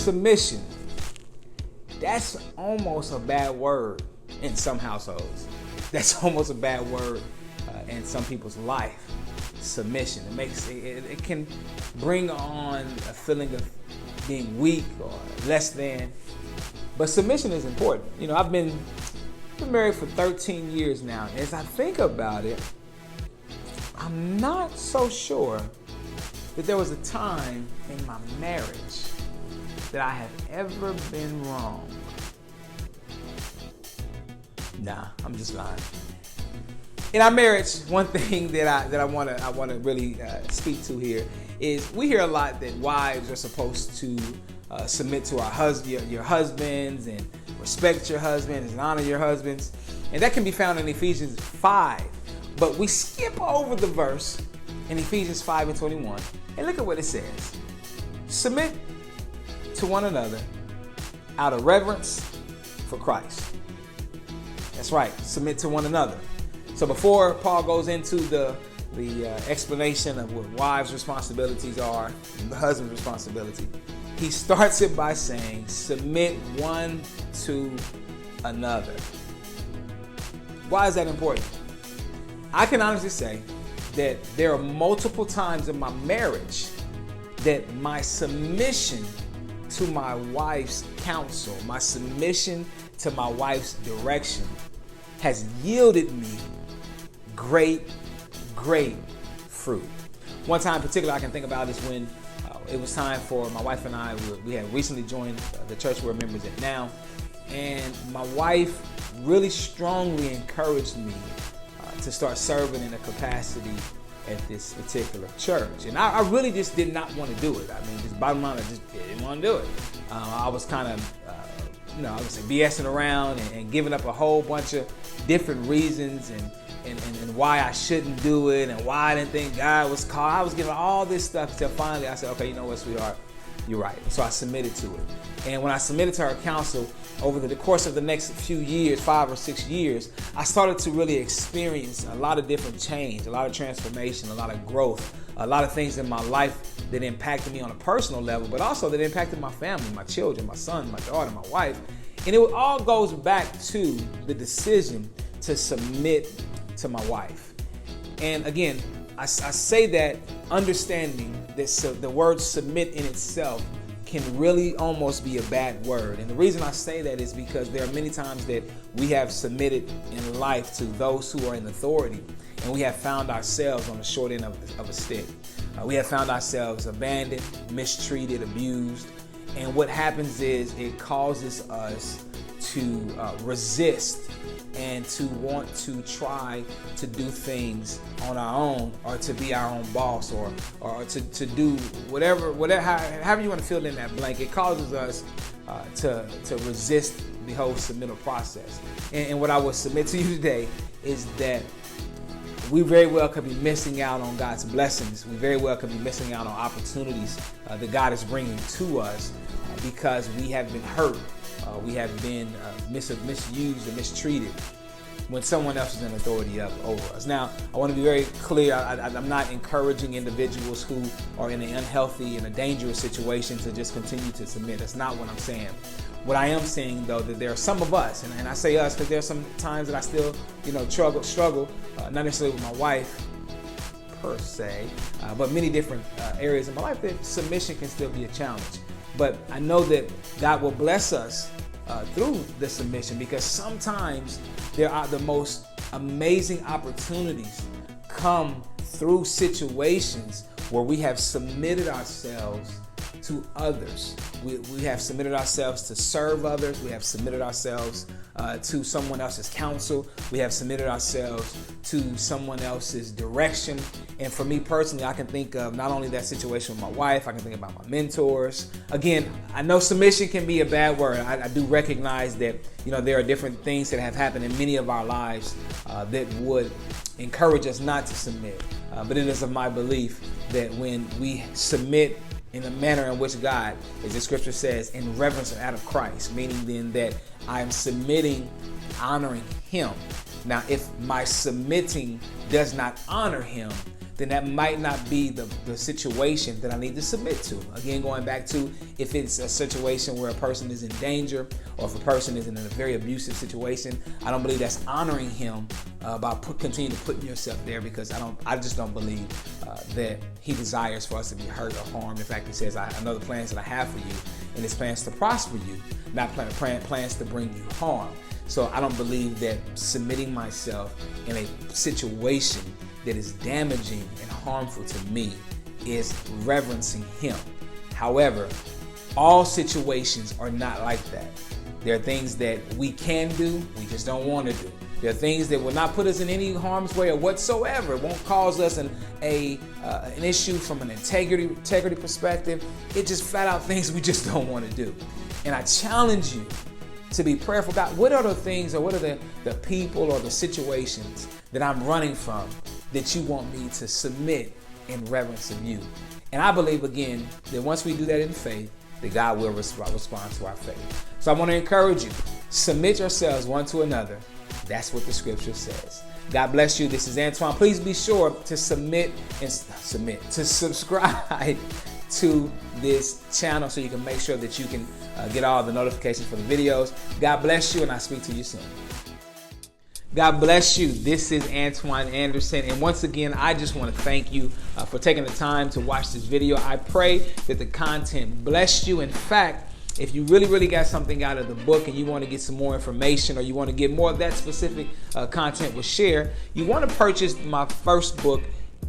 submission. That's almost a bad word in some households. That's almost a bad word in some people's life. Submission. It can bring on a feeling of being weak or less than. But submission is important. You know, I've been married for 13 years now. As I think about it, I'm not so sure that there was a time in my marriage that I have ever been wrong. Nah, I'm just lying. In our marriage, one thing that I want to really speak to here is we hear a lot that wives are supposed to submit to your husbands and respect your husbands and honor your husbands, and that can be found in Ephesians 5. But we skip over the verse in Ephesians 5:21 and look at what it says: submit to one another out of reverence for Christ. That's right, submit to one another. So before Paul goes into the explanation of what wives' responsibilities are and the husband's responsibility, he starts it by saying, submit one to another. Why is that important? I can honestly say that there are multiple times in my marriage that my submission to my wife's counsel, my submission to my wife's direction has yielded me great fruit. One time in particular I can think about is when it was time for my wife and I, we had recently joined the church we're members at now, and my wife really strongly encouraged me to start serving in a capacity at this particular church. And I really just did not want to do it. I mean, just bottom line, I just didn't want to do it. I was kind of, I would say BSing around and giving up a whole bunch of different reasons and why I shouldn't do it and why I didn't think God was called. I was giving all this stuff until finally I said, okay, you know what, sweetheart, you're right. And so I submitted to it. And when I submitted to her counsel, over the course of the next few years, 5 or 6 years, I started to really experience a lot of different change, a lot of transformation, a lot of growth, a lot of things in my life that impacted me on a personal level, but also that impacted my family, my children, my son, my daughter, my wife. And it all goes back to the decision to submit to my wife. And again, I say that understanding that the word submit in itself can really almost be a bad word. And the reason I say that is because there are many times that we have submitted in life to those who are in authority, and we have found ourselves on the short end of a stick. We have found ourselves abandoned, mistreated, abused. And what happens is it causes us to resist and to want to try to do things on our own, or to be our own boss, or to do whatever however you want to fill in that blank. It causes us to resist the whole submittal process. And what I would submit to you today is that we very well could be missing out on God's blessings. We very well could be missing out on opportunities that God is bringing to us because we have been hurt. We have been misused and mistreated when someone else is in authority over us. Now, I want to be very clear. I'm not encouraging individuals who are in an unhealthy and a dangerous situation to just continue to submit. That's not what I'm saying. What I am saying, though, that there are some of us, and I say us because there are some times that I still, struggle, not necessarily with my wife per se, but many different areas of my life that submission can still be a challenge. But I know that God will bless us through the submission, because sometimes there are the most amazing opportunities come through situations where we have submitted ourselves to others. We have submitted ourselves to serve others. We have submitted ourselves to someone else's counsel. We have submitted ourselves to someone else's direction. And for me personally, I can think of not only that situation with my wife, I can think about my mentors. Again, I know submission can be a bad word. I do recognize that, there are different things that have happened in many of our lives that would encourage us not to submit. But it is of my belief that when we submit in the manner in which God, as the scripture says, in reverence and out of Christ, meaning then that I am submitting, honoring Him. Now, if my submitting does not honor Him, then that might not be the situation that I need to submit to. Again, going back to if it's a situation where a person is in danger or if a person is in a very abusive situation, I don't believe that's honoring him by continuing to put yourself there, because I just don't believe that he desires for us to be hurt or harmed. In fact, he says, I know the plans that I have for you, and it's plans to prosper you, not plans to bring you harm. So I don't believe that submitting myself in a situation that is damaging and harmful to me is reverencing him. However, all situations are not like that. There are things that we can do, we just don't want to do. There are things that will not put us in any harm's way or whatsoever. It won't cause us an issue from an integrity perspective. It's just flat out things we just don't want to do. And I challenge you to be prayerful. God, what are the things or what are the people or the situations that I'm running from that you want me to submit in reverence of you? And I believe, again, that once we do that in faith, that God will respond to our faith. So I want to encourage you, submit yourselves one to another. That's what the scripture says. God bless you. This is Antoine. Please be sure to subscribe to this channel so you can make sure that you can get all the notifications for the videos. God bless you, and I'll speak to you soon. God bless you. This is Antoine Anderson, and once again, I just want to thank you for taking the time to watch this video. I pray that the content blessed you. In fact, if you really got something out of the book and you want to get some more information, or you want to get more of that specific content with share, you want to purchase my first book,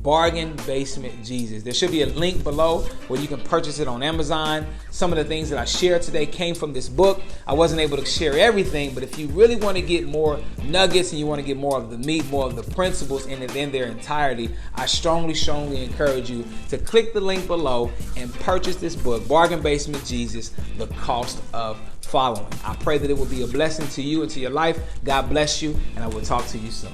Bargain Basement Jesus. There should be a link below where you can purchase it on Amazon. Some of the things that I shared today came from this book. I wasn't able to share everything, but if you really want to get more nuggets and you want to get more of the meat, more of the principles in their entirety, I strongly encourage you to click the link below and purchase this book, Bargain Basement Jesus, The Cost of Following. I pray that it will be a blessing to you and to your life. God bless you, and I will talk to you soon.